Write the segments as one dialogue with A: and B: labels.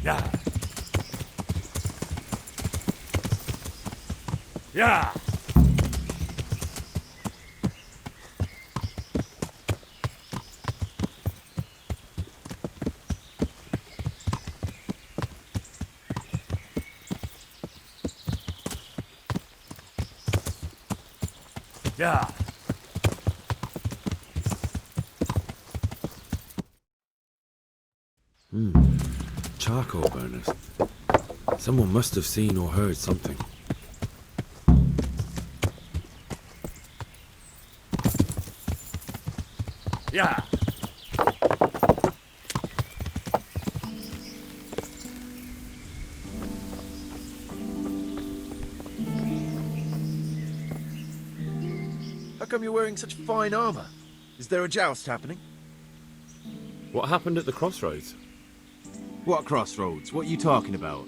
A: Yeah. Yeah. Yeah.
B: Charcoal burners. Someone must have seen or heard something.
A: Yeah.
C: How come you're wearing such fine armour? Is there a joust happening?
B: What happened at the crossroads?
C: What crossroads? What are you talking about?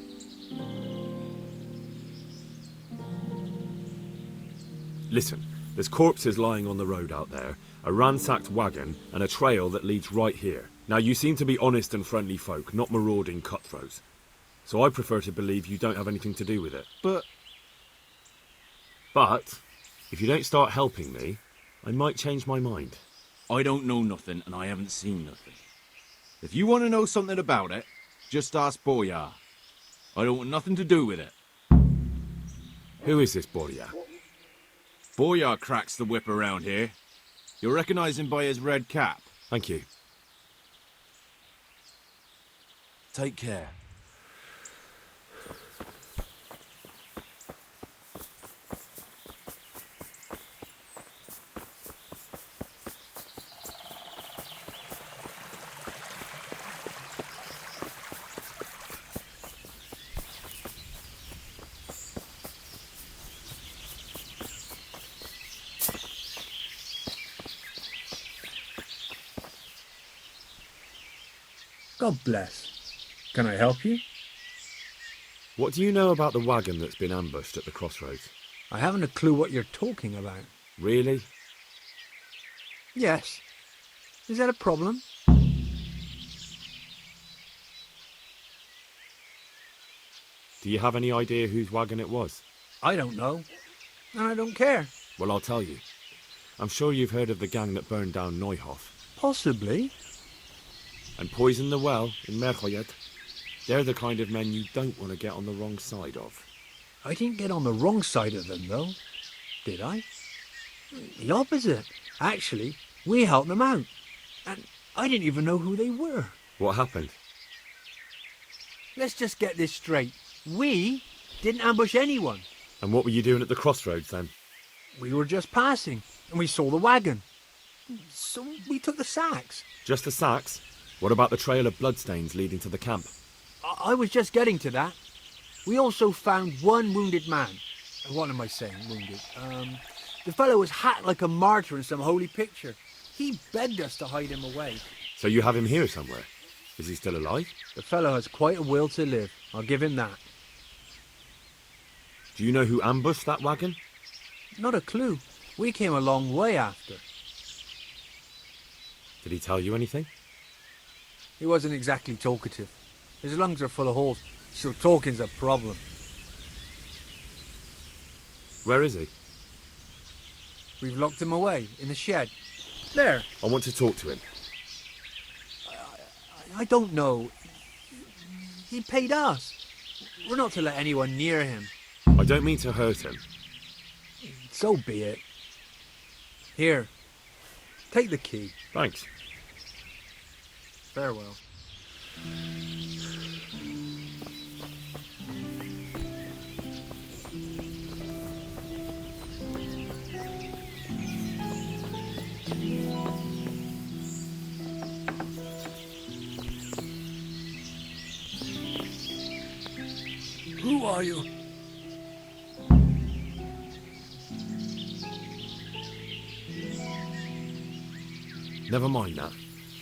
B: Listen, there's corpses lying on the road out there, a ransacked wagon, and a trail that leads right here. Now, you seem to be honest and friendly folk, not marauding cutthroats. So I prefer to believe you don't have anything to do with it.
C: But
B: if you don't start helping me, I might change my mind.
C: I don't know nothing and I haven't seen nothing. If you want to know something about it, just ask Boyar. I don't want nothing to do with it.
B: Who is this Boria?
C: Boyar cracks the whip around here. You'll recognize him by his red cap.
B: Thank you.
C: Take care.
D: God bless. Can I help you?
B: What do you know about the wagon that's been ambushed at the crossroads?
D: I haven't a clue what you're talking about.
B: Really?
D: Yes. Is that a problem?
B: Do you have any idea whose wagon it was?
D: I don't know. And I don't care.
B: Well, I'll tell you. I'm sure you've heard of the gang that burned down Neuhof
D: Possibly.
B: and poisoned the well in Merchoyet. They're the kind of men you don't want to get on the wrong side of.
D: I didn't get on the wrong side of them, though. Did I? The opposite. Actually, we helped them out. And I didn't even know who they were.
B: What happened?
D: Let's just get this straight. We didn't ambush anyone.
B: And what were you doing at the crossroads then?
D: We were just passing, and we saw the wagon. So we took the sacks.
B: Just the sacks? What about the trail of bloodstains leading to the camp?
D: I was just getting to that. We also found one wounded man. What am I saying, wounded? The fellow was hacked like a martyr in some holy picture. He begged us to hide him away.
B: So you have him here somewhere? Is he still alive?
D: The fellow has quite a will to live. I'll give him that.
B: Do you know who ambushed that wagon?
D: Not a clue. We came a long way after.
B: Did he tell you anything?
D: He wasn't exactly talkative. His lungs are full of holes, so talking's a problem.
B: Where is he?
D: We've locked him away in the shed. There.
B: I want to talk to him.
D: I don't know. He paid us. We're not to let anyone near him.
B: I don't mean to hurt him.
D: So be it. Here. Take the key.
B: Thanks.
D: Farewell.
A: Who are you?
B: Never mind that.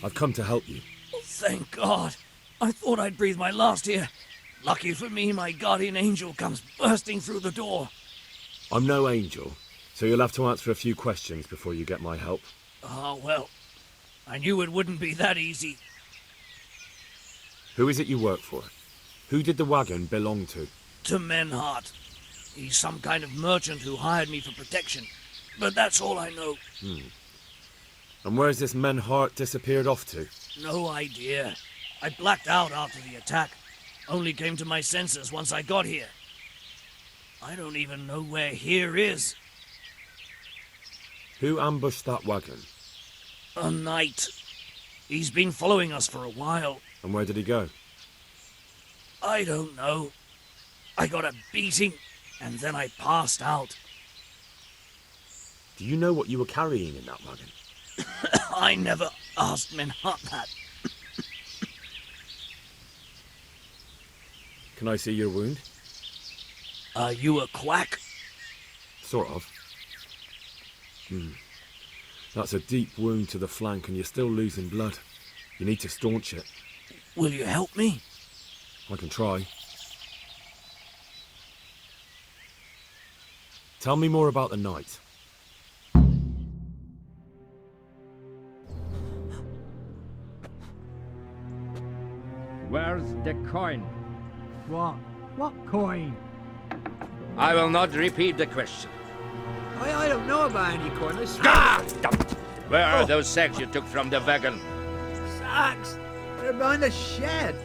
B: I've come to help you.
A: Thank God. I thought I'd breathe my last here. Lucky for me, my guardian angel comes bursting through the door.
B: I'm no angel, so you'll have to answer a few questions before you get my help.
A: Ah, well, I knew it wouldn't be that easy.
B: Who is it you work for? Who did the wagon belong to?
A: To Menhart. He's some kind of merchant who hired me for protection. But that's all I know.
B: And where's this Menhart disappeared off to?
A: No idea. I blacked out after the attack. Only came to my senses once I got here. I don't even know where here is.
B: Who ambushed that wagon?
A: A knight. He's been following us for a while.
B: And where did he go?
A: I don't know. I got a beating, and then I passed out.
B: Do you know what you were carrying in that wagon?
A: I never asked Menhart that.
B: Can I see your wound?
A: Are you a quack?
B: Sort of. That's a deep wound to the flank and you're still losing blood. You need to staunch it.
A: Will you help me?
B: I can try. Tell me more about the night.
E: Where's the coin?
D: What? What coin?
E: I will not repeat the question.
D: I don't know about any coin. I swear.
E: Ah! Where are those sacks you took from the wagon?
D: Sacks! They're behind the shed.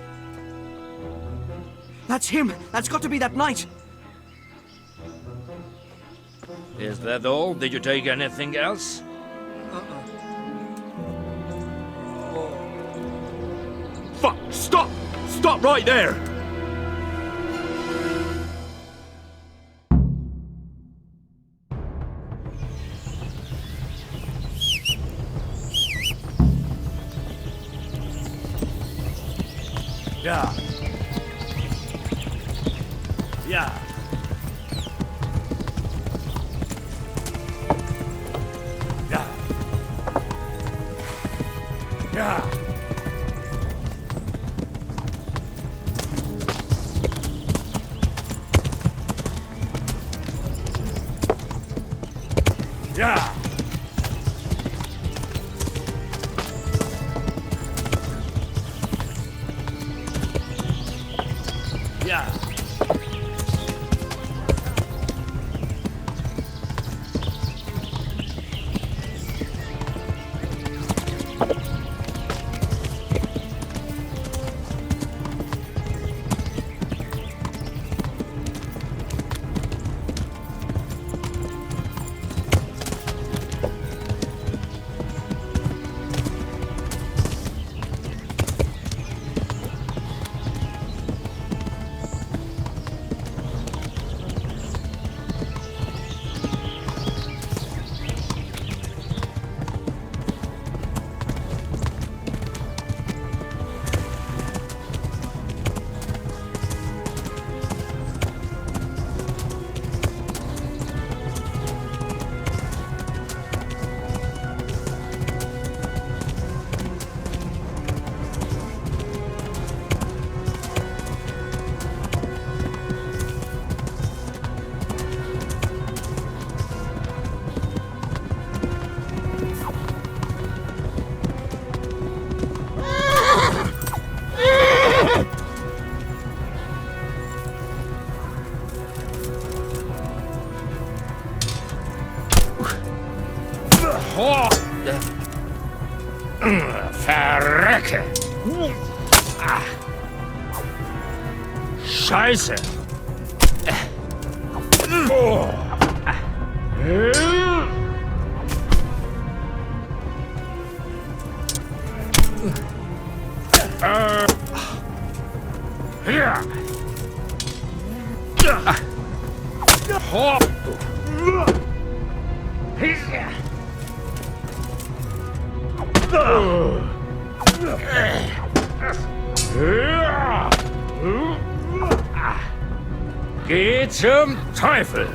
A: That's him! That's got to be that knight!
E: Is that all? Did you take anything else?
B: Fuck! Stop! Stop right there!
A: Yeah. Yeah. Yeah. Yeah. Yeah. Yeah.
E: Verrecke! Scheiße! Geh zum Teufel!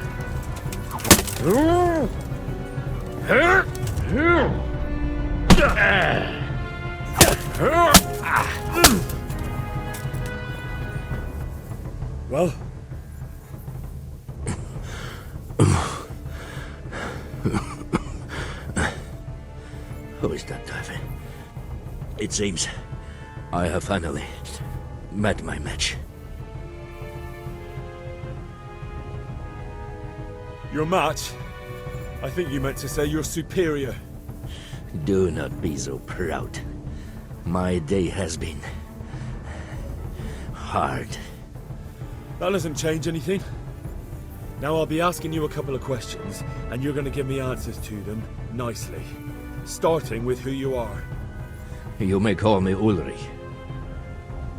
B: Well?
F: Who is that, Teufel? It seems I have finally met my match.
B: Your match? I think you meant to say your superior.
F: Do not be so proud. My day has been hard.
B: That doesn't change anything. Now I'll be asking you a couple of questions, and you're going to give me answers to them nicely. Starting with who you are.
F: You may call me Ulrich.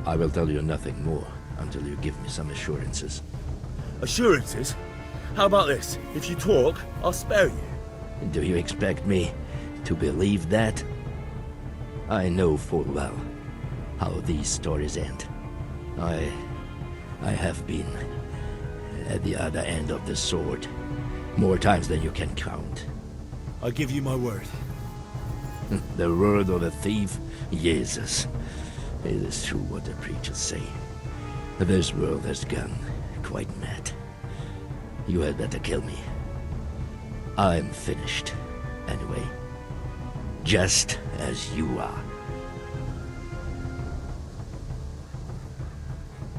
F: I will tell you nothing more until you give me some assurances.
B: Assurances? How about this? If you talk, I'll spare you.
F: Do you expect me to believe that? I know full well how these stories end. I have been at the other end of the sword more times than you can count.
B: I give you my word.
F: The word of a thief? Jesus. It is true what the preachers say. This world has gone quite mad. You had better kill me. I'm finished, anyway. Just as you are.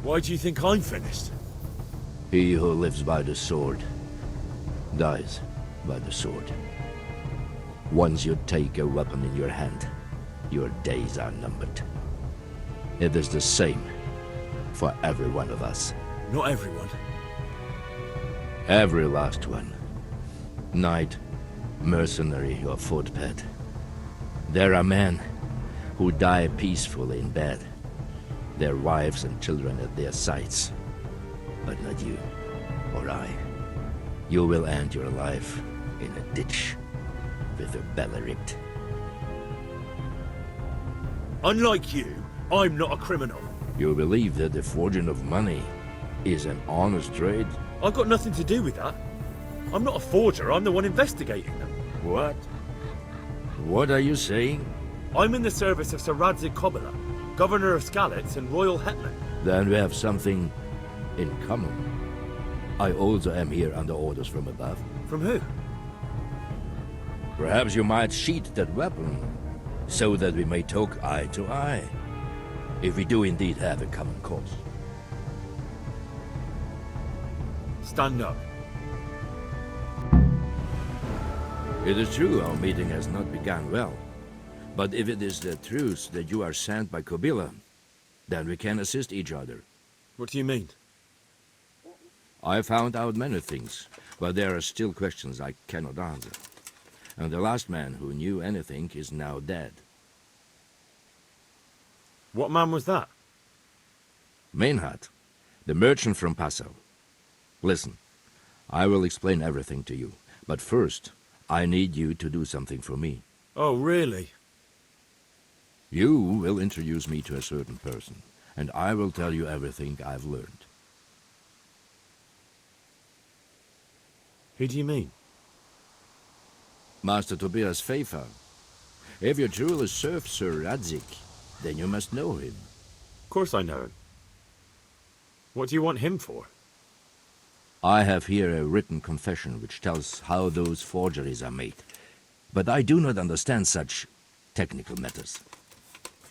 B: Why do you think I'm finished?
F: He who lives by the sword dies by the sword. Once you take a weapon in your hand, your days are numbered. It is the same for every one of us.
B: Not everyone.
F: Every last one. Knight, mercenary, or footpad. There are men who die peacefully in bed, their wives and children at their sides. But not you, or I. You will end your life in a ditch, with your belly ripped.
B: Unlike you, I'm not a criminal.
F: You believe that the forging of money is an honest trade?
B: I've got nothing to do with that. I'm not a forger, I'm the one investigating them.
F: What? What are you saying?
B: I'm in the service of Sir Radzig Kobyla, Governor of Skalitz and Royal Hetman.
F: Then we have something in common. I also am here under orders from above.
B: From who?
F: Perhaps you might sheath that weapon, so that we may talk eye to eye, if we do indeed have a common cause.
B: Stand up.
F: It is true our meeting has not begun well, but if it is the truth that you are sent by Kobyla, then we can assist each other.
B: What do you mean?
F: I found out many things, but there are still questions I cannot answer. And the last man who knew anything is now dead.
B: What man was that?
F: Meinhard, the merchant from Passau. Listen, I will explain everything to you, but first, I need you to do something for me.
B: Oh, really?
F: You will introduce me to a certain person, and I will tell you everything I've learned.
B: Who do you mean?
F: Master Tobias Pfeiffer. If you truly serve Sir Radzig, then you must know him.
B: Of course I know him. What do you want him for?
F: I have here a written confession which tells how those forgeries are made, but I do not understand such technical matters.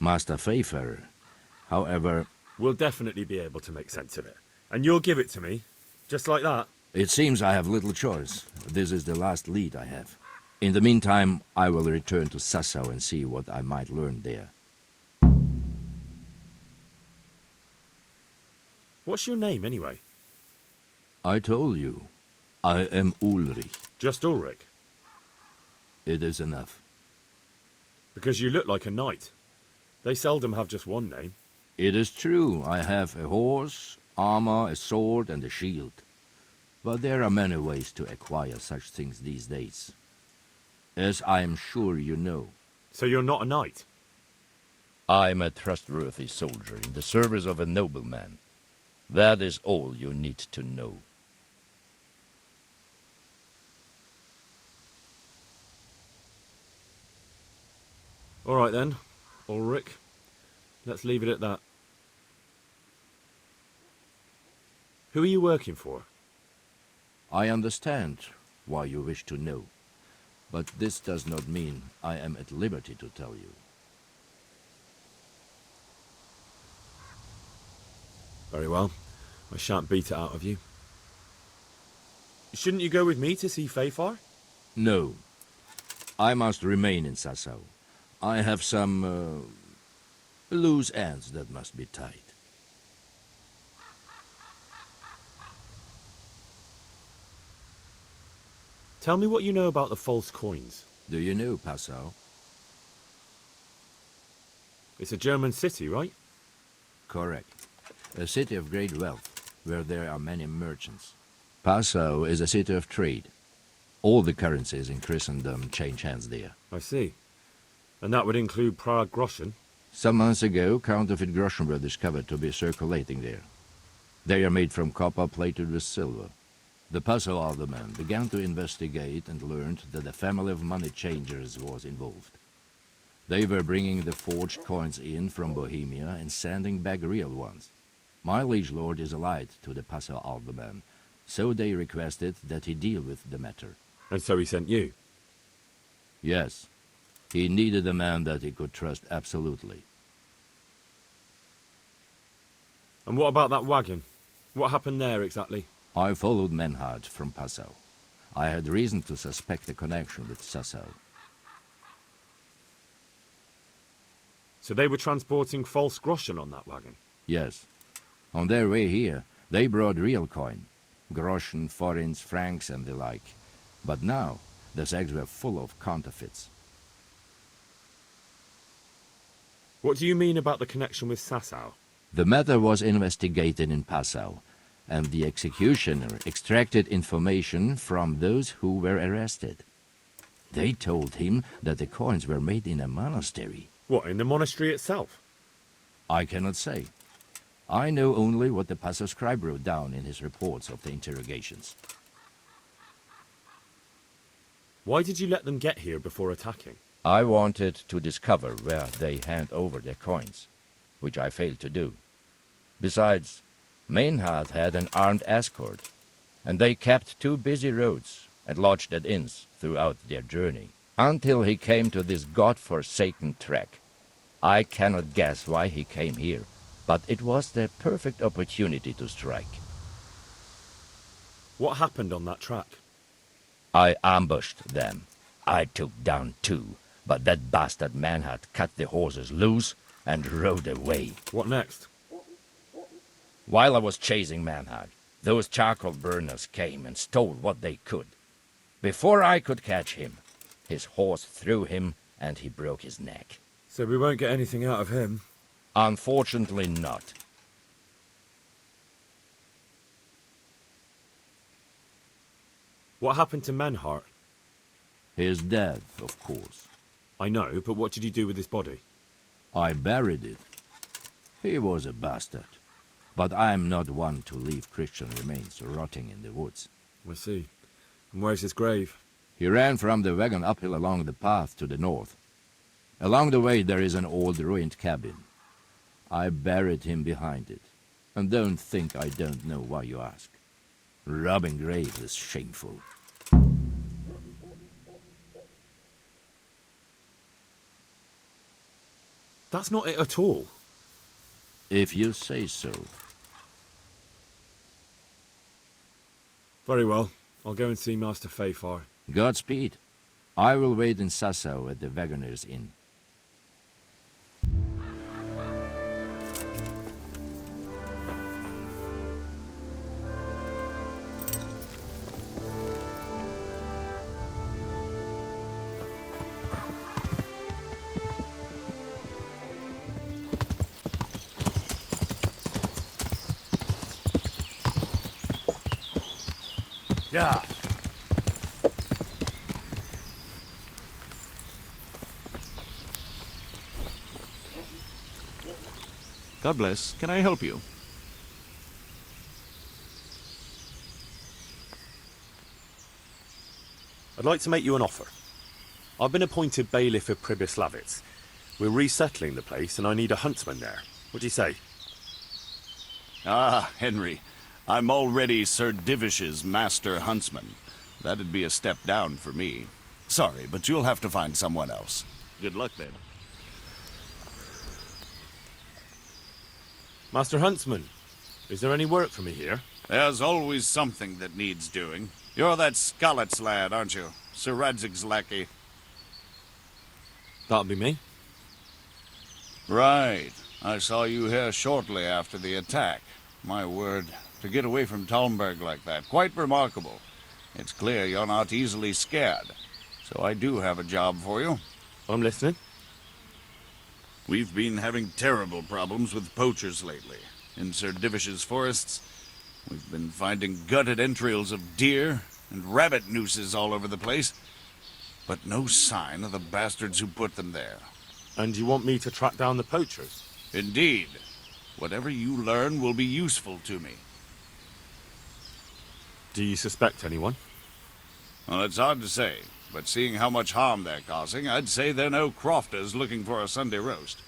F: Master Pfeiffer, however...
B: We'll definitely be able to make sense of it. And you'll give it to me, just like that?
F: It seems I have little choice. This is the last lead I have. In the meantime, I will return to Sassau and see what I might learn there.
B: What's your name, anyway?
F: I told you, I am Ulrich.
B: Just Ulrich?
F: It is enough.
B: Because you look like a knight. They seldom have just one name.
F: It is true, I have a horse, armor, a sword, and a shield. But there are many ways to acquire such things these days. As I am sure you know.
B: So you're not a knight?
E: I am a trustworthy soldier in the service of a nobleman. That is all you need to know.
B: All right then, Ulrich. Let's leave it at that. Who are you working for?
F: I understand why you wish to know, but this does not mean I am at liberty to tell you.
B: Very well. I shan't beat it out of you. Shouldn't you go with me to see Fafar?
F: No. I must remain in Sasau. I have some, loose ends that must be tied.
B: Tell me what you know about the false coins.
F: Do you know Passau?
B: It's a German city, right?
F: Correct. A city of great wealth, where there are many merchants. Passau is a city of trade. All the currencies in Christendom change hands there.
B: I see. And that would include Prague groschen?
F: Some months ago, counterfeit groschen were discovered to be circulating there. They are made from copper plated with silver. The Passau alderman began to investigate and learned that a family of money changers was involved. They were bringing the forged coins in from Bohemia and sending back real ones. My liege lord is allied to the Passau alderman, so they requested that he deal with the matter.
B: And so he sent you?
F: Yes. He needed a man that he could trust absolutely.
B: And what about that wagon? What happened there exactly?
F: I followed Menhard from Passau. I had reason to suspect a connection with Sasau.
B: So they were transporting false groschen on that wagon?
F: Yes. On their way here, they brought real coin. Groschen, forints, francs, and the like. But now, the sacks were full of counterfeits.
B: What do you mean about the connection with Sasau?
F: The matter was investigated in Passau, and the executioner extracted information from those who were arrested. They told him that the coins were made in a monastery.
B: What, in the monastery itself?
F: I cannot say. I know only what the Passau scribe wrote down in his reports of the interrogations.
B: Why did you let them get here before attacking?
E: I wanted to discover where they hand over their coins, which I failed to do. Besides, Meinhard had an armed escort, and they kept 2 busy roads and lodged at inns throughout their journey, until he came to this god-forsaken track. I cannot guess why he came here, but it was the perfect opportunity to strike.
B: What happened on that track?
E: I ambushed them. I took down 2, but that bastard Meinhard cut the horses loose and rode away.
B: What next?
E: While I was chasing Meinhard, those charcoal burners came and stole what they could. Before I could catch him, his horse threw him and he broke his neck.
B: So we won't get anything out of him?
E: Unfortunately not.
B: What happened to Menhart?
F: He is dead, of course.
B: I know, but what did you do with his body?
F: I buried it. He was a bastard. But I am not one to leave Christian remains rotting in the woods.
B: I see. And where's his grave?
F: He ran from the wagon uphill along the path to the north. Along the way there is an old ruined cabin. I buried him behind it. And don't think I don't know why you ask. Robbing graves is shameful.
B: That's not it at all.
F: If you say so.
B: Very well. I'll go and see Master Fafar.
F: Godspeed. I will wait in Sasau at the Wagoner's Inn.
C: Yeah.
G: God bless. Can I help you?
B: I'd like to make you an offer. I've been appointed bailiff of Pribyslavitz. We're resettling the place and I need a huntsman there. What do you say?
G: Ah, Henry. I'm already Sir Divish's master huntsman. That'd be a step down for me. Sorry, but you'll have to find someone else. Good luck then.
B: Master Huntsman, is there any work for me here?
G: There's always something that needs doing. You're that Scarlet's lad, aren't you? Sir Radzig's lackey.
B: That'll be me.
G: Right. I saw you here shortly after the attack. My word, to get away from Talmberg like that, quite remarkable. It's clear you're not easily scared. So I do have a job for you.
B: I'm listening.
G: We've been having terrible problems with poachers lately. In Sir Divish's forests, we've been finding gutted entrails of deer and rabbit nooses all over the place. But no sign of the bastards who put them there.
B: And you want me to track down the poachers?
G: Indeed. Whatever you learn will be useful to me.
B: Do you suspect anyone?
G: Well, it's hard to say, but seeing how much harm they're causing, I'd say they're no crofters looking for a Sunday roast.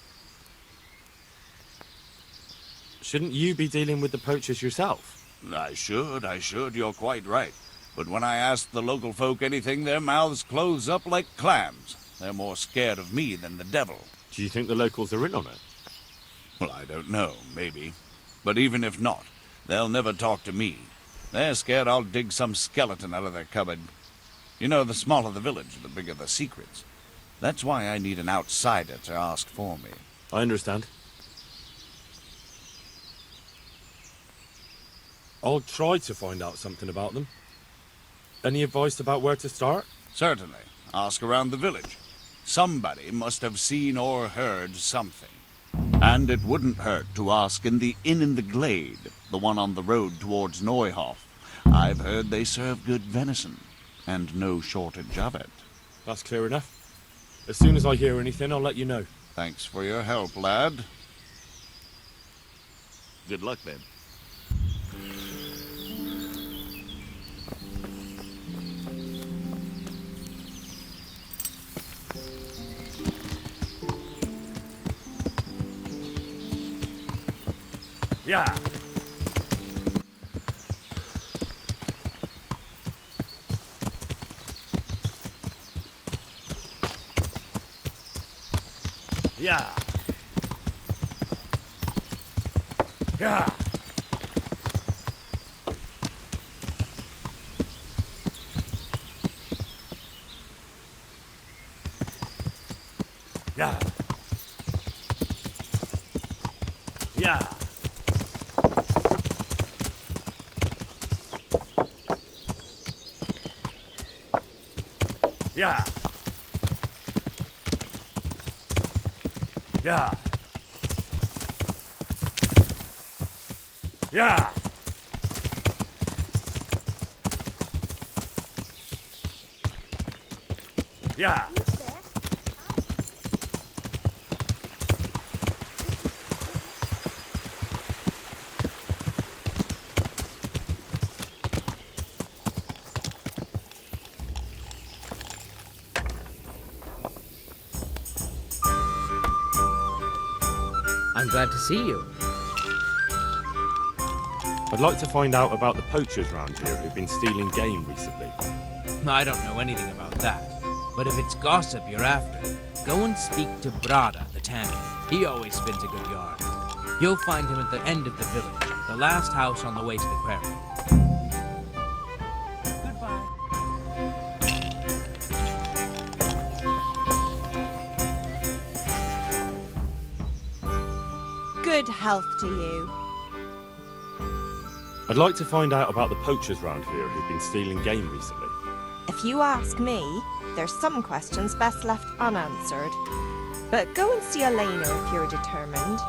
B: Shouldn't you be dealing with the poachers yourself?
G: I should, you're quite right. But when I ask the local folk anything, their mouths close up like clams. They're more scared of me than the devil.
B: Do you think the locals are in on it?
G: Well, I don't know, maybe. But even if not, they'll never talk to me. They're scared I'll dig some skeleton out of their cupboard. You know, the smaller the village, the bigger the secrets. That's why I need an outsider to ask for me.
B: I understand. I'll try to find out something about them. Any advice about where to start?
G: Certainly. Ask around the village. Somebody must have seen or heard something. And it wouldn't hurt to ask in the inn in the glade, the one on the road towards Neuhof. I've heard they serve good venison, and no shortage of it.
B: That's clear enough. As soon as I hear anything, I'll let you know.
G: Thanks for your help, lad. Good luck, then.
B: Yeah. Yeah. Yeah. Yeah. Yeah. Yeah. Yeah. Yeah. Yeah.
H: I'm glad to see you.
B: I'd like to find out about the poachers round here who've been stealing game recently.
H: I don't know anything about that. But if it's gossip you're after, go and speak to Brada, the tanner. He always spins a good yarn. You'll find him at the end of the village, the last house on the way to the quarry. Goodbye.
I: Good health to you.
B: I'd like to find out about the poachers round here who've been stealing game recently.
I: If you ask me, there's some questions best left unanswered. But go and see Elena if you're determined.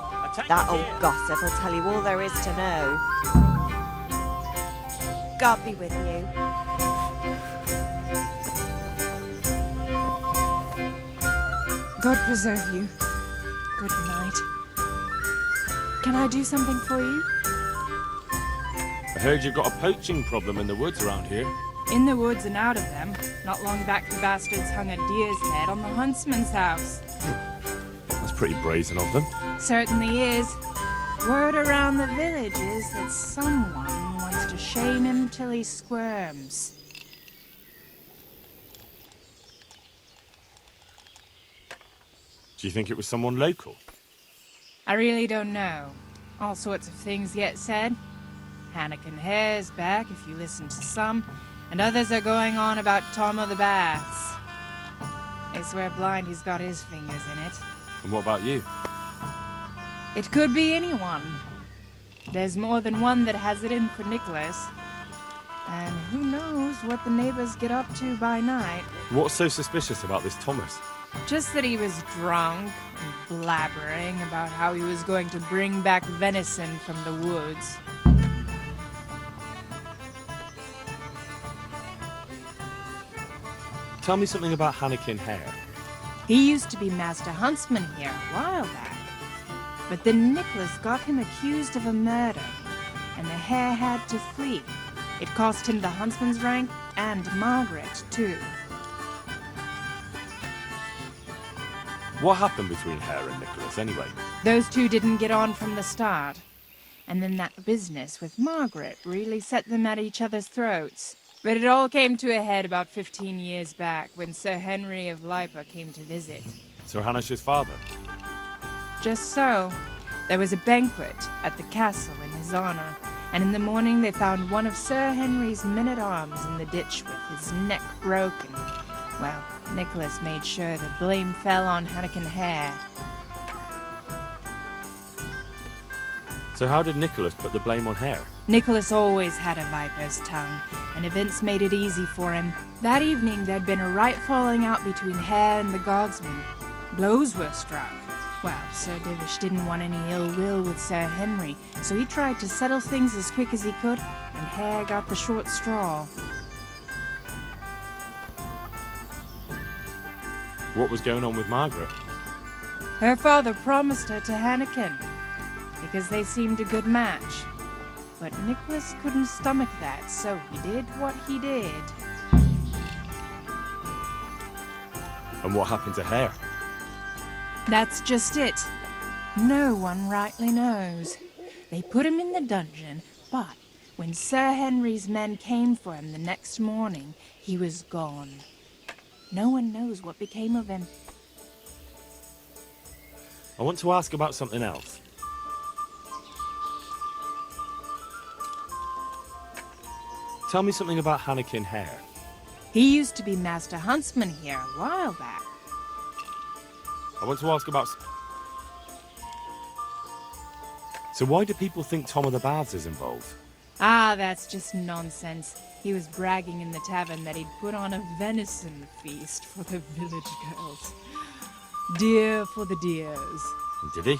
I: That old gossip will tell you all there is to know. God be with you.
J: God preserve you. Good night. Can I do something for you?
B: I heard you've got a poaching problem in the woods around here.
J: In the woods and out of them. Not long back the bastards hung a deer's head on the huntsman's house.
B: That's pretty brazen of them.
J: Certainly is. Word around the village is that someone wants to shame him till he squirms.
B: Do you think it was someone local?
J: I really don't know. All sorts of things get said. Hannikin Hare's back, if you listen to some, and others are going on about Tom of the Baths. They swear blind he's got his fingers in it.
B: And what about you?
J: It could be anyone. There's more than one that has it in for Nicholas. And who knows what the neighbors get up to by night.
B: What's so suspicious about this Thomas?
J: Just that he was drunk and blabbering about how he was going to bring back venison from the woods.
B: Tell me something about Hannikin Hare.
J: He used to be master huntsman here a while back. But then Nicholas got him accused of a murder, and the hare had to flee. It cost him the huntsman's rank and Margaret, too.
B: What happened between Hare and Nicholas, anyway?
J: Those two didn't get on from the start. And then that business with Margaret really set them at each other's throats. But it all came to a head about 15 years back when Sir Henry of Lipa came to visit.
B: Sir Hanish's father?
J: Just so. There was a banquet at the castle in his honor, and in the morning they found one of Sir Henry's men-at-arms in the ditch with his neck broken. Well, Nicholas made sure the blame fell on Hannikin Hare.
B: So how did Nicholas put the blame on Hare?
J: Nicholas always had a viper's tongue, and events made it easy for him. That evening there'd been a right falling out between Hare and the guardsman. Blows were struck. Well, Sir Divish didn't want any ill will with Sir Henry, so he tried to settle things as quick as he could, and Hare got the short straw.
B: What was going on with Margaret?
J: Her father promised her to Hannikin, because they seemed a good match. But Nicholas couldn't stomach that, so he did what he did.
B: And what happened to Hare?
J: That's just it. No one rightly knows. They put him in the dungeon, but when Sir Henry's men came for him the next morning, he was gone. No one knows what became of him.
B: I want to ask about something else. Tell me something about Hannikin Hare.
J: He used to be master huntsman here a while back.
B: I want to ask about... So why do people think Tom of the Baths is involved?
J: Ah, that's just nonsense. He was bragging in the tavern that he'd put on a venison feast for the village girls. Deer for the deers.
B: Did he?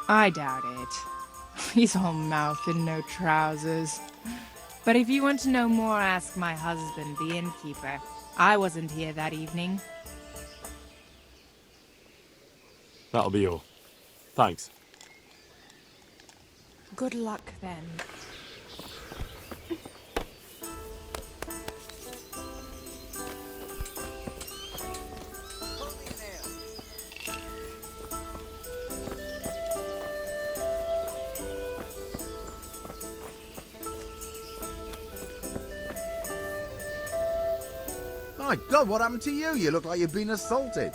J: I doubt it. He's all mouth and no trousers. But if you want to know more, ask my husband, the innkeeper. I wasn't here that evening.
B: That'll be all. Thanks.
I: Good luck, then.
K: My God, what happened to you? You look like you've been assaulted.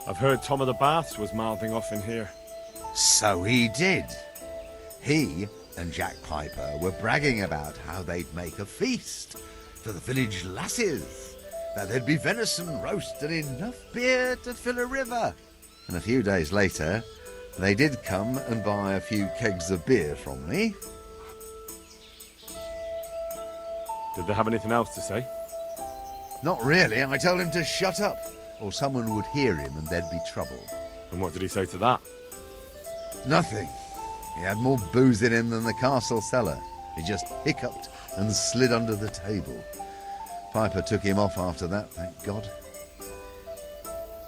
B: I've heard Tom of the Baths was mouthing off in here.
K: So he did. He and Jack Piper were bragging about how they'd make a feast for the village lasses, that there'd be venison roast and enough beer to fill a river. And a few days later, they did come and buy a few kegs of beer from me.
B: Did they have anything else to say?
K: Not really. I told him to shut up, or someone would hear him and there'd be trouble.
B: And what did he say to that?
K: Nothing. He had more booze in him than the castle cellar. He just hiccuped and slid under the table. Piper took him off after that, thank God.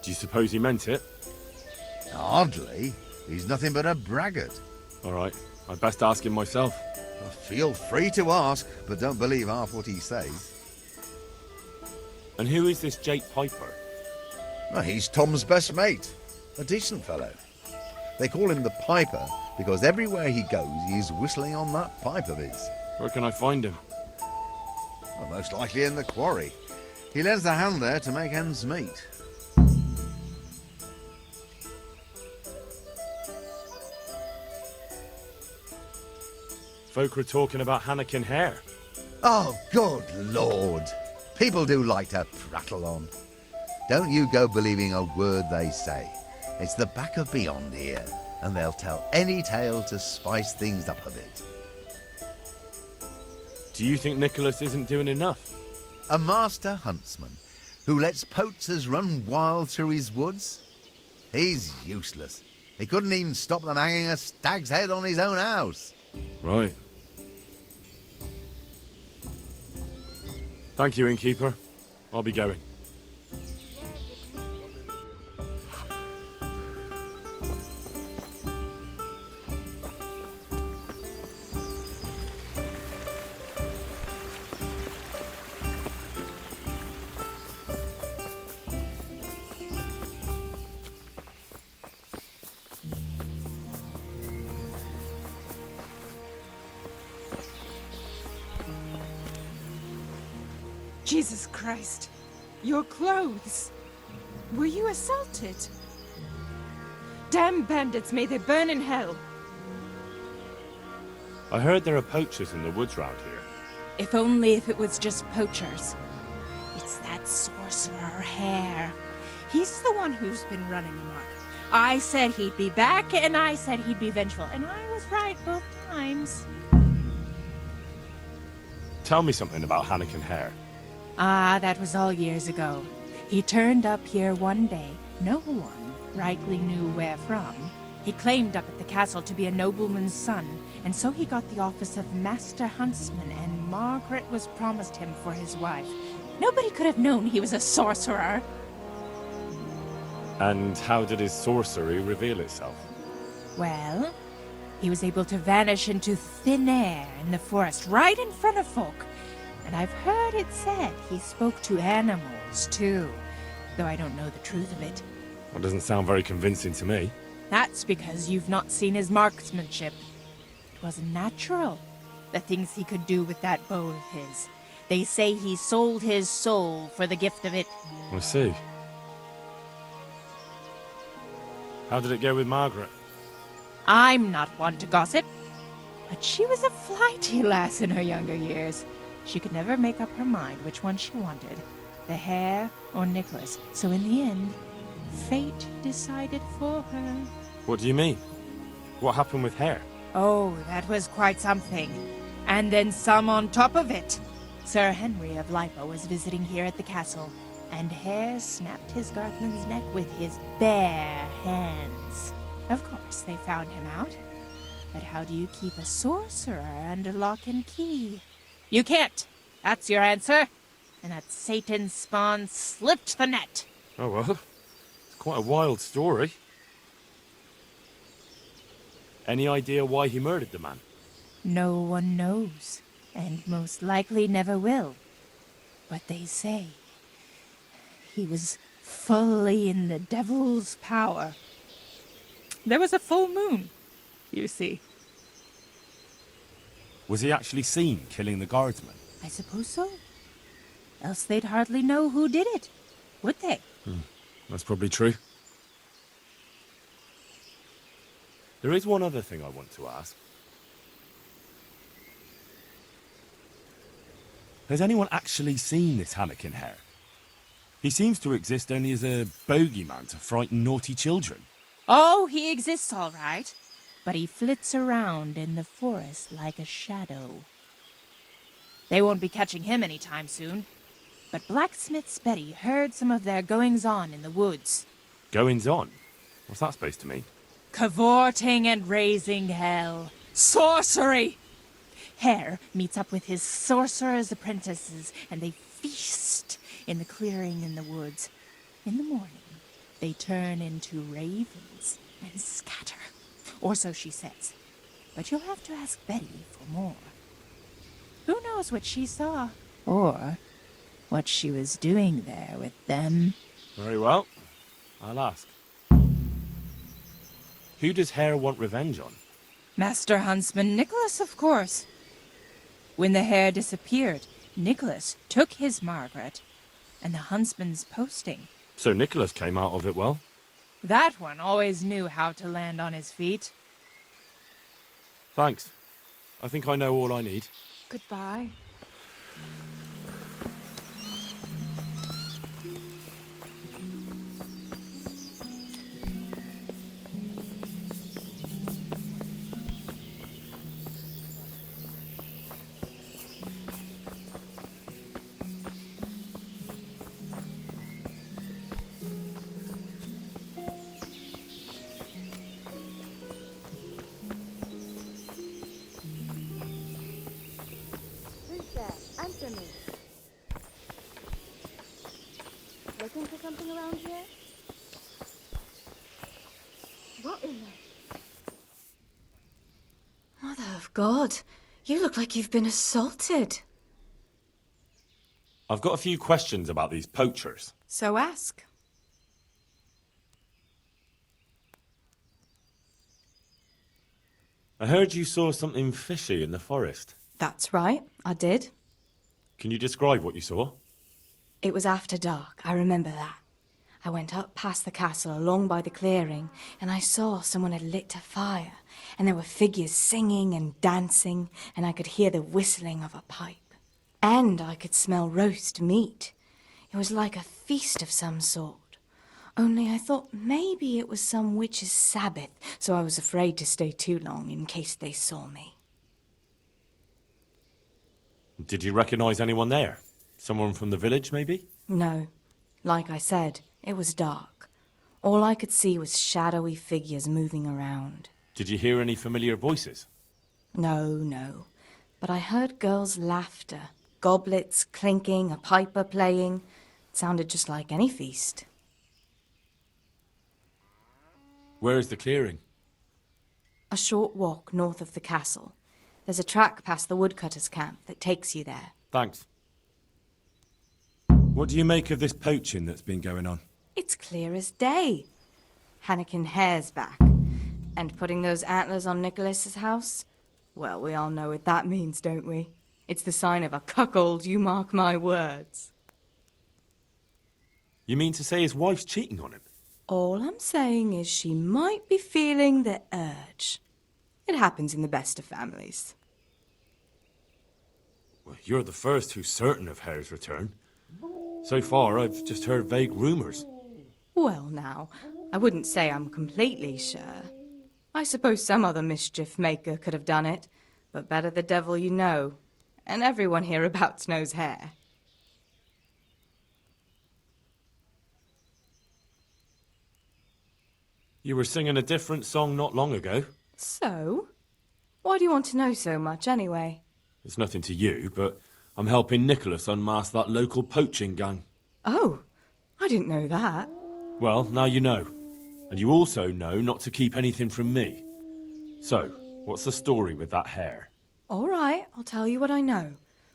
B: Do you suppose he meant it?
K: Hardly. He's nothing but a braggart.
B: All right, I'd best ask him myself.
K: Well, feel free to ask, but don't believe half what he says.
B: And who is this Jake Piper?
K: Well, he's Tom's best mate. A decent fellow. They call him the Piper because everywhere he goes, he's whistling on that pipe of his.
B: Where can I find him?
K: Well, most likely in the quarry. He lends a hand there to make ends meet.
B: Folk were talking about Hannikin Hare.
K: Oh, good Lord. People do like to prattle on. Don't you go believing a word they say. It's the back of beyond here, and they'll tell any tale to spice things up a bit.
B: Do you think Nicholas isn't doing enough?
K: A master huntsman who lets poachers run wild through his woods? He's useless. He couldn't even stop them hanging a stag's head on his own house.
B: Right. Thank you, innkeeper. I'll be going.
J: Jesus Christ. Your clothes. Were you assaulted? Damn bandits, may they burn in hell.
B: I heard there are poachers in the woods round here.
J: If only if it was just poachers. It's that sorcerer Hare. He's the one who's been running amok. I said he'd be back, and I said he'd be vengeful, and I was right both times.
B: Tell me something about Hannikin Hare.
J: Ah, that was all years ago. He turned up here one day. No one rightly knew where from. He claimed up at the castle to be a nobleman's son, and so he got the office of Master Huntsman, and Margaret was promised him for his wife. Nobody could have known he was a sorcerer.
B: And how did his sorcery reveal itself?
J: Well, he was able to vanish into thin air in the forest right in front of folk. And I've heard it said he spoke to animals, too. Though I don't know the truth of it.
B: That doesn't sound very convincing to me.
J: That's because you've not seen his marksmanship. It wasn't natural, the things he could do with that bow of his. They say he sold his soul for the gift of it.
B: I see. How did it go with Margaret?
J: I'm not one to gossip, but she was a flighty lass in her younger years. She could never make up her mind which one she wanted, the Hare or Nicholas. So in the end, fate decided for her.
B: What do you mean? What happened with Hare?
J: Oh, that was quite something. And then some on top of it. Sir Henry of Lipa was visiting here at the castle, and Hare snapped his guardsman's neck with his bare hands. Of course, they found him out. But how do you keep a sorcerer under lock and key? You can't. That's your answer. And that Satan's spawn slipped the net.
B: Oh well, it's quite a wild story. Any idea why he murdered the man?
J: No one knows, and most likely never will. But they say he was fully in the devil's power. There was a full moon, you see.
B: Was he actually seen killing the guardsman?
J: I suppose so. Else they'd hardly know who did it, would they?
B: That's probably true. There is one other thing I want to ask. Has anyone actually seen this Hannikin Hare? He seems to exist only as a bogeyman to frighten naughty children.
J: Oh, he exists all right. But he flits around in the forest like a shadow. They won't be catching him anytime soon. But Blacksmith's Betty heard some of their goings-on in the woods.
B: Goings-on? What's that supposed to mean?
J: Cavorting and raising hell. Sorcery! Hare meets up with his sorcerer's apprentices, and they feast in the clearing in the woods. In the morning, they turn into ravens and scatter. Or so she says. But you'll have to ask Betty for more. Who knows what she saw? Or what she was doing there with them.
B: Very well. I'll ask. Who does Hare want revenge on?
J: Master Huntsman Nicholas, of course. When the Hare disappeared, Nicholas took his Margaret and the huntsman's posting.
B: So Nicholas came out of it well?
J: That one always knew how to land on his feet.
B: Thanks. I think I know all I need.
J: Goodbye.
L: Who's there? Answer me. Looking for something around here? What is it?
M: Mother of God, you look like you've been assaulted.
B: I've got a few questions about these poachers.
J: So ask.
B: I heard you saw something fishy in the forest.
M: That's right, I did.
B: Can you describe what you saw?
M: It was after dark, I remember that. I went up past the castle along by the clearing, and I saw someone had lit a fire, and there were figures singing and dancing, and I could hear the whistling of a pipe. And I could smell roast meat. It was like a feast of some sort. Only I thought maybe it was some witch's Sabbath, so I was afraid to stay too long in case they saw me.
B: Did you recognize anyone there? Someone from the village, maybe?
M: No. Like I said, it was dark. All I could see was shadowy figures moving around.
B: Did you hear any familiar voices?
M: No. But I heard girls' laughter, goblets clinking, a piper playing. It sounded just like any feast.
B: Where is the clearing?
M: A short walk north of the castle. There's a track past the woodcutter's camp that takes you there.
B: Thanks. What do you make of this poaching that's been going on?
M: It's clear as day. Hannikin Hare's back. And putting those antlers on Nicholas's house? Well, we all know what that means, don't we? It's the sign of a cuckold, you mark my words.
B: You mean to say his wife's cheating on him?
M: All I'm saying is she might be feeling the urge. It happens in the best of families.
B: Well, you're the first who's certain of Hare's return. So far, I've just heard vague rumours.
M: Well, now, I wouldn't say I'm completely sure. I suppose some other mischief maker could have done it, but better the devil you know. And everyone hereabouts knows Hare.
B: You were singing a different song not long ago.
M: So? Why do you want to know so much, anyway?
B: It's nothing to you, but I'm helping Nicholas unmask that local poaching gang.
M: Oh, I didn't know that.
B: Well, now you know. And you also know not to keep anything from me. So, what's the story with that Hare?
M: All right, I'll tell you what I know.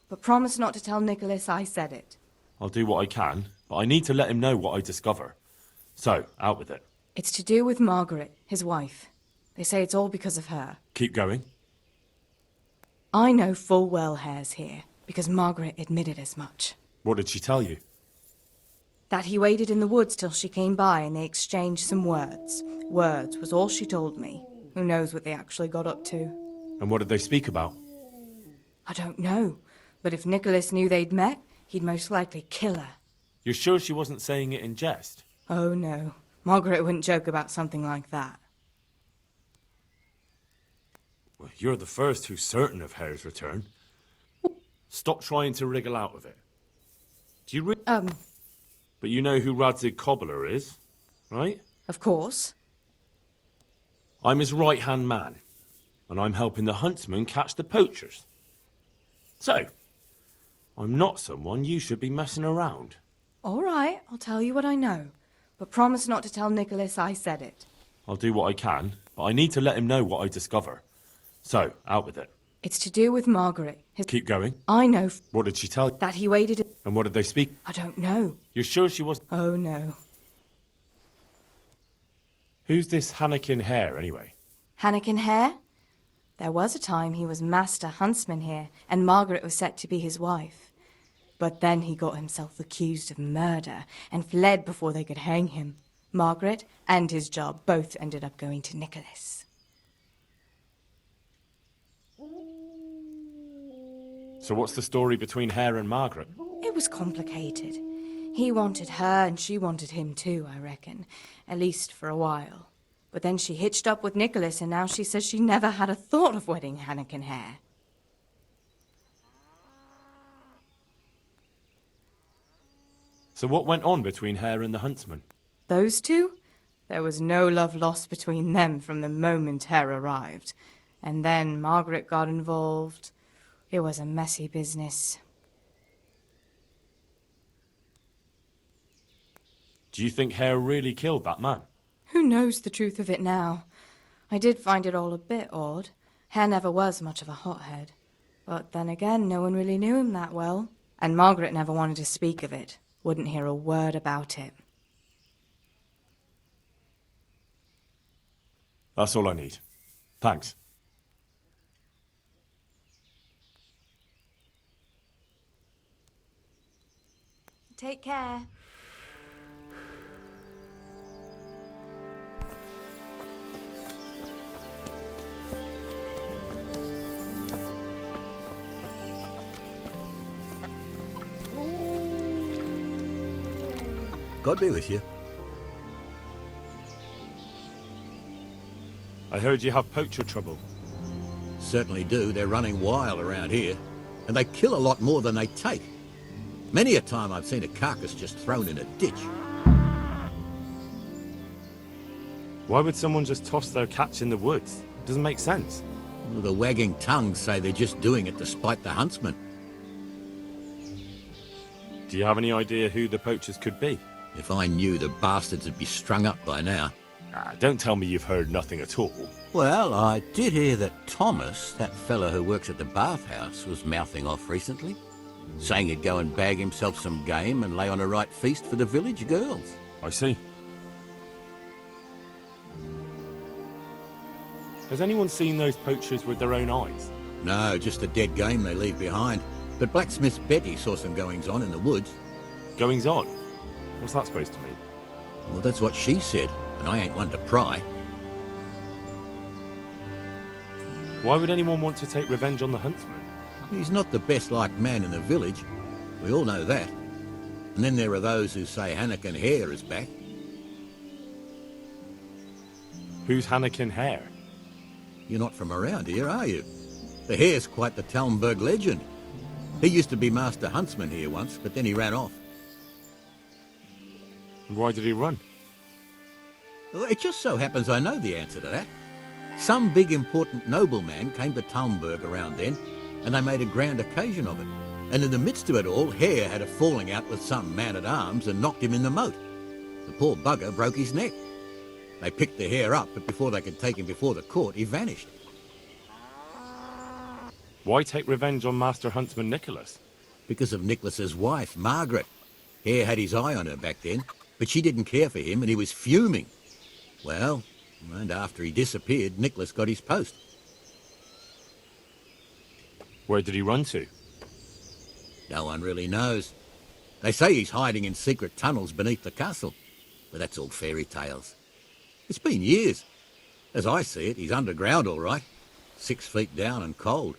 M: But promise not to tell Nicholas I said it.
B: I'll do what I can, but I need to let him know what I discover. So, out with it.
M: It's to do with Margaret, his wife. They say it's all because of her.
B: Keep going.
M: I know full well Hare's here, because Margaret admitted as much.
B: What did she tell you?
M: That he waited in the woods till she came by and they exchanged some words. Words was all she told me. Who knows what they actually got up to?
B: And what did they speak about?
M: I don't know. But if Nicholas knew they'd met, he'd most likely kill her.
B: You're sure she wasn't saying it in jest?
M: Oh, no. Margaret wouldn't joke about something like that.
B: Well, you're the first who's certain of Hare's return. Stop trying to wriggle out of it. Do you But you know who Radzig Cobbler is, right?
M: Of course.
B: I'm his right-hand man, and I'm helping the huntsman catch the poachers. So, I'm not someone you should be messing around.
M: All right, I'll tell you what I know. But promise not to tell Nicholas I said it.
B: I'll do what I can, but I need to let him know what I discover. So, out with it.
M: It's to do with Margaret.
B: Keep going.
M: I know
B: What did she tell you?
M: that he waited...
B: And what did they speak?
M: I don't know.
B: You're sure she was...
M: Oh, no.
B: Who's this Hannikin Hare, anyway?
M: Hannikin Hare? There was a time he was master huntsman here, and Margaret was set to be his wife. But then he got himself accused of murder and fled before they could hang him. Margaret and his job both ended up going to Nicholas.
B: So what's the story between Hare and Margaret?
M: It was complicated. He wanted her and she wanted him too, I reckon. At least for a while. But then she hitched up with Nicholas and now she says she never had a thought of wedding Hannock and Hare.
B: So what went on between Hare and the huntsman?
M: Those two? There was no love lost between them from the moment Hare arrived. And then Margaret got involved. It was a messy business.
B: Do you think Hare really killed that man?
M: Who knows the truth of it now? I did find it all a bit odd. Hare never was much of a hothead. But then again, no one really knew him that well. And Margaret never wanted to speak of it. Wouldn't hear a word about it.
B: That's all I need. Thanks.
M: Take care.
N: God be with you.
B: I heard you have poacher trouble.
N: Certainly do. They're running wild around here. And they kill a lot more than they take. Many a time I've seen a carcass just thrown in a ditch.
B: Why would someone just toss their catch in the woods? It doesn't make sense.
N: Well, the wagging tongues say they're just doing it to spite the huntsman.
B: Do you have any idea who the poachers could be?
N: If I knew, the bastards would be strung up by now.
B: Don't tell me you've heard nothing at all.
N: Well, I did hear that Thomas, that fellow who works at the bathhouse, was mouthing off recently. Saying he'd go and bag himself some game and lay on a right feast for the village girls.
B: I see. Has anyone seen those poachers with their own eyes?
N: No, just the dead game they leave behind. But Blacksmith Betty saw some goings-on in the woods.
B: Goings-on? What's that supposed to mean?
N: Well, that's what she said, and I ain't one to pry.
B: Why would anyone want to take revenge on the huntsman?
N: He's not the best-liked man in the village. We all know that. And then there are those who say Hannock and Hare is back.
B: Who's Hannock and Hare?
N: You're not from around here, are you? The Hare's quite the Talmberg legend. He used to be Master Huntsman here once, but then he ran off.
B: And why did he run?
N: Well, it just so happens I know the answer to that. Some big important nobleman came to Talmberg around then, and they made a grand occasion of it. And in the midst of it all, Hare had a falling out with some man-at-arms and knocked him in the moat. The poor bugger broke his neck. They picked the Hare up, but before they could take him before the court, he vanished.
B: Why take revenge on Master Huntsman Nicholas?
N: Because of Nicholas's wife, Margaret. Hare had his eye on her back then, but she didn't care for him and he was fuming. Well, and after he disappeared, Nicholas got his post.
B: Where did he run to?
N: No one really knows. They say he's hiding in secret tunnels beneath the castle, but that's all fairy tales. It's been years. As I see it, he's underground all right, 6 feet down and cold.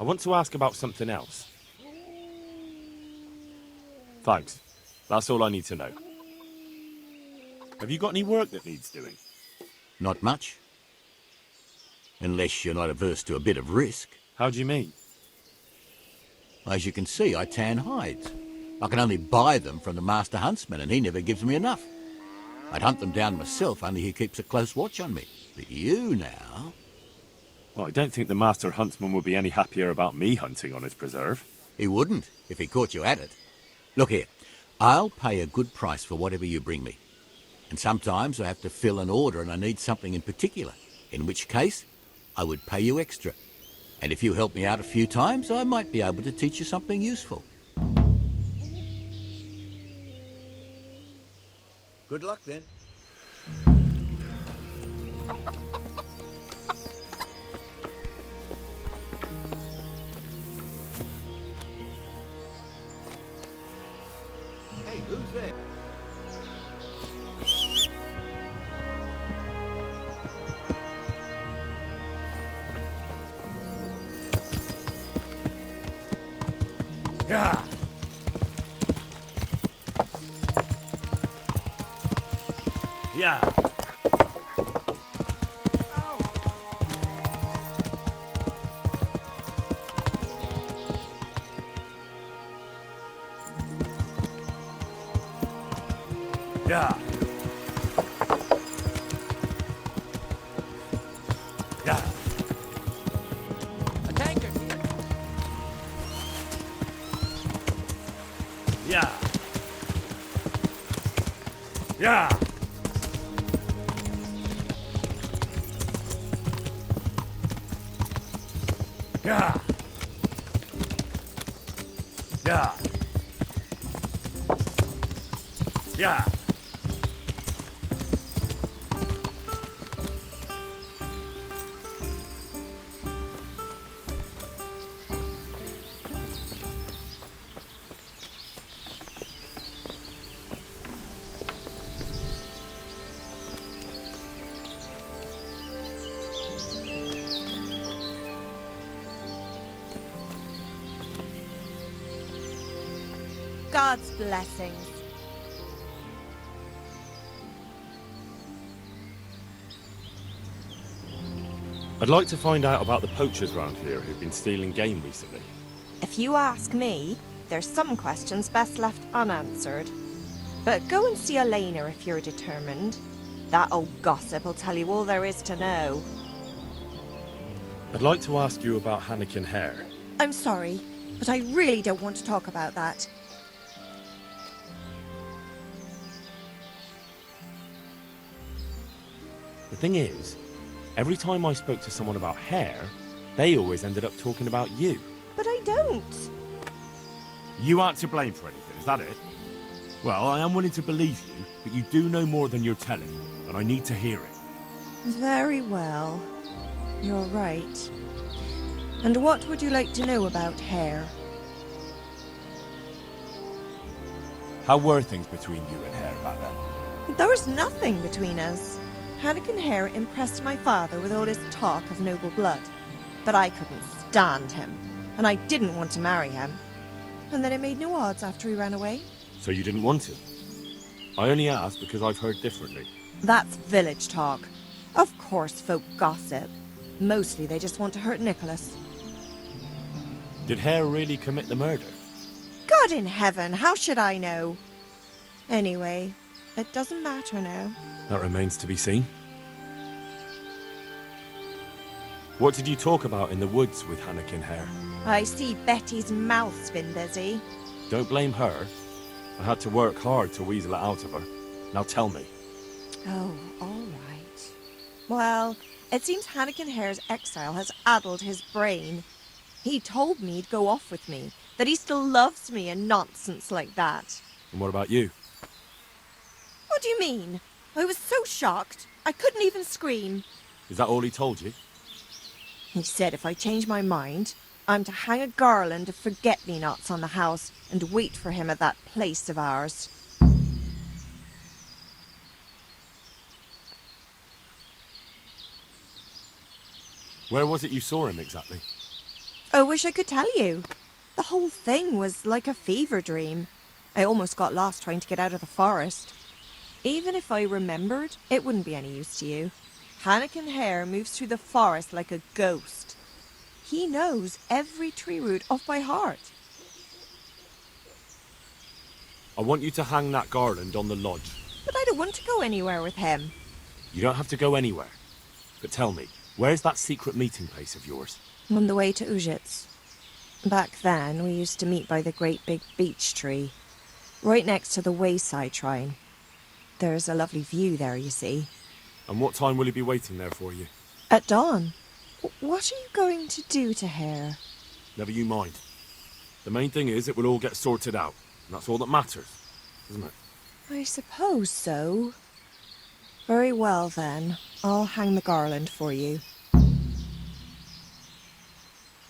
B: I want to ask about something else. Thanks. That's all I need to know. Have you got any work that needs doing?
N: Not much. Unless you're not averse to a bit of risk.
B: How do you mean?
N: As you can see, I tan hides. I can only buy them from the Master Huntsman, and he never gives me enough. I'd hunt them down myself, only he keeps a close watch on me. But you now...
B: Well, I don't think the Master Huntsman would be any happier about me hunting on his preserve.
N: He wouldn't, if he caught you at it. Look here, I'll pay a good price for whatever you bring me. And sometimes I have to fill an order and I need something in particular, in which case I would pay you extra. And if you help me out a few times, I might be able to teach you something useful. Good luck then. Hey, who's there?
B: Yeah. Yeah. Yeah. Yeah.
H: A tanker!
B: Yeah. Yeah. Yeah. Yeah. Yeah.
I: God's blessings.
B: I'd like to find out about the poachers round here who've been stealing game recently.
I: If you ask me, there's some questions best left unanswered. But go and see Elena if you're determined. That old gossip will tell you all there is to know.
B: I'd like to ask you about Hannikin Hare.
I: I'm sorry, but I really don't want to talk about that.
B: The thing is, every time I spoke to someone about Hare, they always ended up talking about you.
I: But I don't.
B: You aren't to blame for anything, is that it? Well, I am willing to believe you, but you do know more than you're telling, and I need to hear it.
I: Very well. You're right. And what would you like to know about Hare?
B: How were things between you and Hare back then?
I: There was nothing between us. Hannikin Hare impressed my father with all his talk of noble blood. But I couldn't stand him, and I didn't want to marry him. And then it made no odds after he ran away.
B: So you didn't want to? I only asked because I've heard differently.
I: That's village talk. Of course folk gossip. Mostly they just want to hurt Nicholas.
B: Did Hare really commit the murder?
I: God in heaven, how should I know? Anyway, it doesn't matter now.
B: That remains to be seen. What did you talk about in the woods with Hannikin Hare?
I: I see Betty's mouth's been busy.
B: Don't blame her. I had to work hard to weasel it out of her. Now tell me.
I: Oh, all right. Well, it seems Hannikin Hare's exile has addled his brain. He told me he'd go off with me, that he still loves me and nonsense like that.
B: And what about you?
I: What do you mean? I was so shocked, I couldn't even scream.
B: Is that all he told you?
I: He said if I change my mind, I'm to hang a garland of forget-me-nots on the house and wait for him at that place of ours.
B: Where was it you saw him exactly?
I: I wish I could tell you. The whole thing was like a fever dream. I almost got lost trying to get out of the forest. Even if I remembered, it wouldn't be any use to you. Hannikin Hare moves through the forest like a ghost. He knows every tree root off by heart.
B: I want you to hang that garland on the lodge.
I: But I don't want to go anywhere with him.
B: You don't have to go anywhere. But tell me, where's that secret meeting place of yours?
I: On the way to Ujits. Back then, we used to meet by the great big beech tree, right next to the wayside shrine. There's a lovely view there, you see.
B: And what time will he be waiting there for you?
I: At dawn. What are you going to do to Hare?
B: Never you mind. The main thing is it will all get sorted out. And that's all that matters, isn't it?
I: I suppose so. Very well, then. I'll hang the garland for you.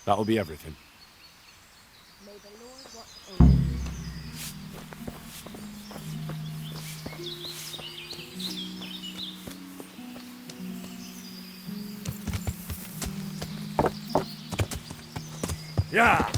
B: That'll be everything.
L: May the Lord watch over you.
B: Yeah!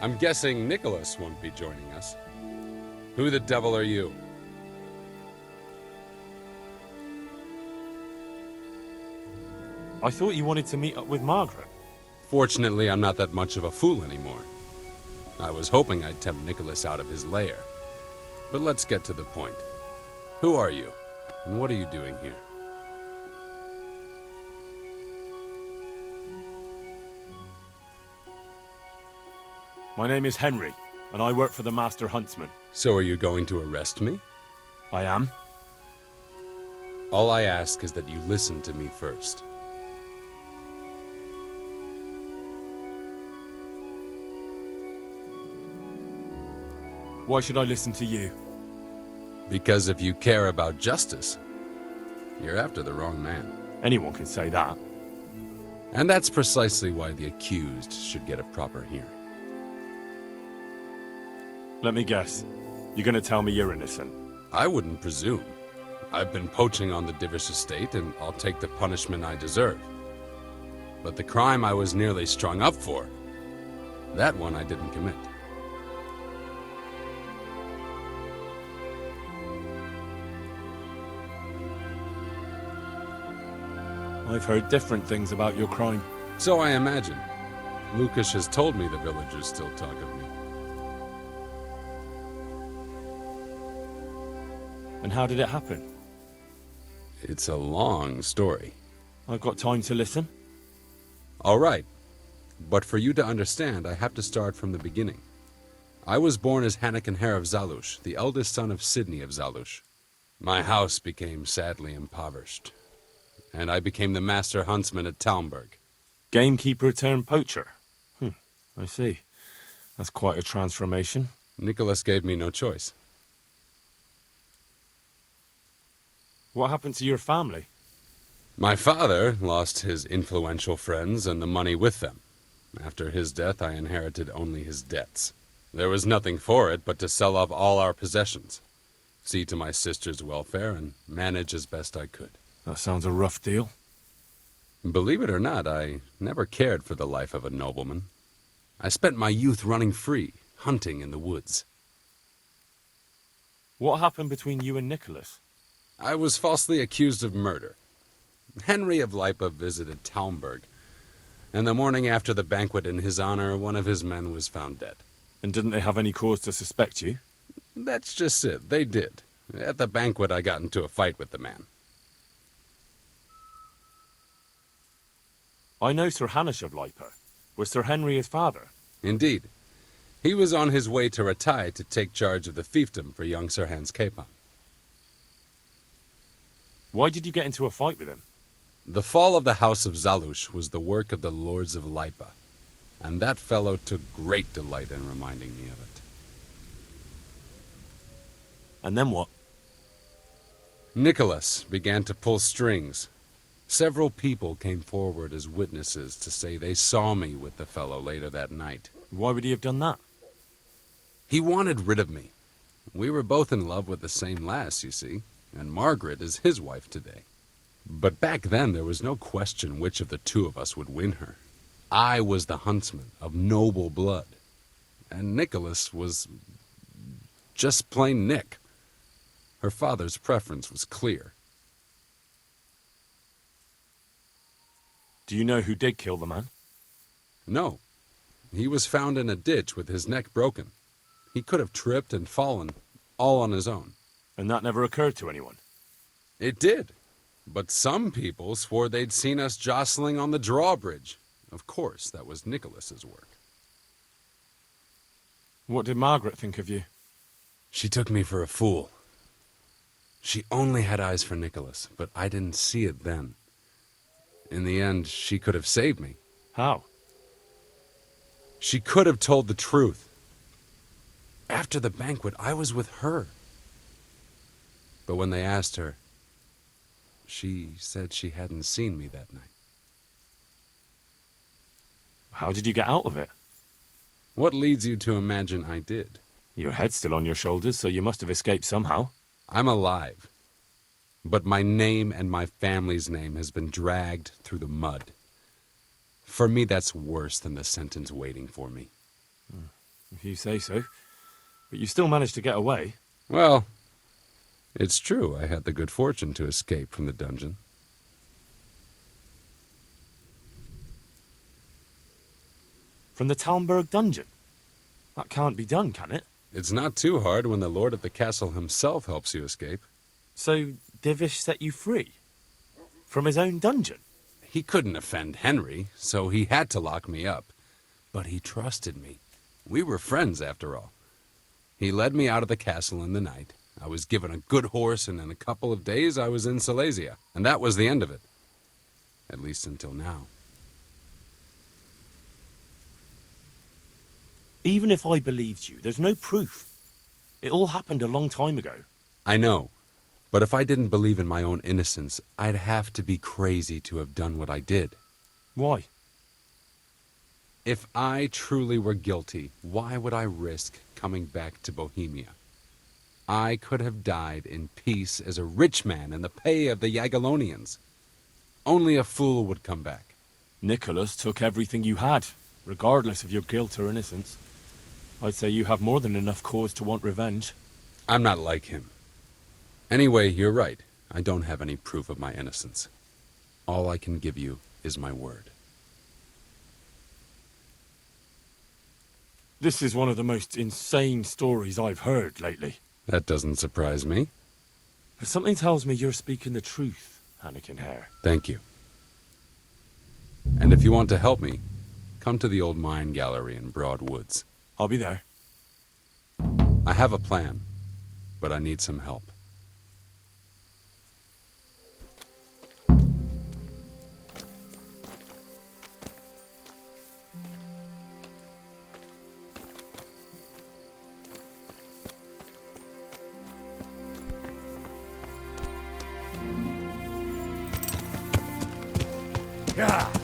O: I'm guessing Nicholas won't be joining us. Who the devil are you?
B: I thought you wanted to meet up with Margaret.
O: Fortunately, I'm not that much of a fool anymore. I was hoping I'd tempt Nicholas out of his lair. But let's get to the point. Who are you? And what are you doing here?
B: My name is Henry, and I work for the Master Huntsman.
O: So are you going to arrest me?
B: I am.
O: All I ask is that you listen to me first.
B: Why should I listen to you?
O: Because if you care about justice, you're after the wrong man.
B: Anyone can say that.
O: And that's precisely why the accused should get a proper hearing.
B: Let me guess. You're gonna tell me you're innocent?
O: I wouldn't presume. I've been poaching on the Divish estate, and I'll take the punishment I deserve. But the crime I was nearly strung up for, that one I didn't commit.
B: I've heard different things about your crime.
O: So I imagine. Lukas has told me the villagers still talk of me.
B: And how did it happen?
O: It's a long story.
B: I've got time to listen.
O: All right. But for you to understand, I have to start from the beginning. I was born as Hannikin Hare of Zalush, the eldest son of Sidney of Zalush. My house became sadly impoverished, and I became the master huntsman at Talmberg.
B: Gamekeeper turned poacher. I see. That's quite a transformation.
O: Nicholas gave me no choice.
B: What happened to your family?
O: My father lost his influential friends and the money with them. After his death, I inherited only his debts. There was nothing for it but to sell off all our possessions, see to my sister's welfare, and manage as best I could.
B: That sounds a rough deal.
O: Believe it or not, I never cared for the life of a nobleman. I spent my youth running free, hunting in the woods.
B: What happened between you and Nicholas?
O: I was falsely accused of murder. Henry of Lipa visited Talmberg, and the morning after the banquet in his honor, one of his men was found dead.
B: And didn't they have any cause to suspect you?
O: That's just it. They did. At the banquet, I got into a fight with the man.
B: I know Sir Hanish of Lipa. Was Sir Henry his father?
O: Indeed. He was on his way to Ratai to take charge of the fiefdom for young Sir Hans Capon.
B: Why did you get into a fight with him?
O: The fall of the House of Zalush was the work of the Lords of Lipa, and that fellow took great delight in reminding me of it.
B: And then what?
O: Nicholas began to pull strings. Several people came forward as witnesses to say they saw me with the fellow later that night.
B: Why would he have done that?
O: He wanted rid of me. We were both in love with the same lass, you see, and Margaret is his wife today. But back then there was no question which of the two of us would win her. I was the huntsman of noble blood, and Nicholas was just plain Nick. Her father's preference was clear.
B: Do you know who did kill the man?
O: No. He was found in a ditch with his neck broken. He could have tripped and fallen, all on his own.
B: And that never occurred to anyone?
O: It did. But some people swore they'd seen us jostling on the drawbridge. Of course, that was Nicholas's work.
B: What did Margaret think of you?
O: She took me for a fool. She only had eyes for Nicholas, but I didn't see it then. In the end, she could have saved me.
B: How?
O: She could have told the truth. After the banquet, I was with her. But when they asked her, she said she hadn't seen me that night.
B: How did you get out of it?
O: What leads you to imagine I did?
B: Your head's still on your shoulders, so you must have escaped somehow.
O: I'm alive. But my name and my family's name has been dragged through the mud. For me, that's worse than the sentence waiting for me.
B: If you say so. But you still managed to get away.
O: Well, it's true I had the good fortune to escape from the dungeon.
B: From the Talmberg dungeon? That can't be done, can it?
O: It's not too hard when the lord of the castle himself helps you escape.
B: So, Divish set you free? From his own dungeon?
O: He couldn't offend Henry, so he had to lock me up. But he trusted me. We were friends, after all. He led me out of the castle in the night. I was given a good horse, and in a couple of days I was in Silesia. And that was the end of it. At least until now.
B: Even if I believed you, there's no proof. It all happened a long time ago.
O: I know. But if I didn't believe in my own innocence, I'd have to be crazy to have done what I did.
B: Why?
O: If I truly were guilty, why would I risk coming back to Bohemia? I could have died in peace as a rich man in the pay of the Jagiellonians. Only a fool would come back.
B: Nicholas took everything you had, regardless of your guilt or innocence. I'd say you have more than enough cause to want revenge.
O: I'm not like him. Anyway, you're right. I don't have any proof of my innocence. All I can give you is my word.
B: This is one of the most insane stories I've heard lately.
O: That doesn't surprise me.
B: But something tells me you're speaking the truth, Anakin Hare.
O: Thank you. And if you want to help me, come to the old mine gallery in Broad Woods.
B: I'll be there.
O: I have a plan, but I need some help.
K: Yeah.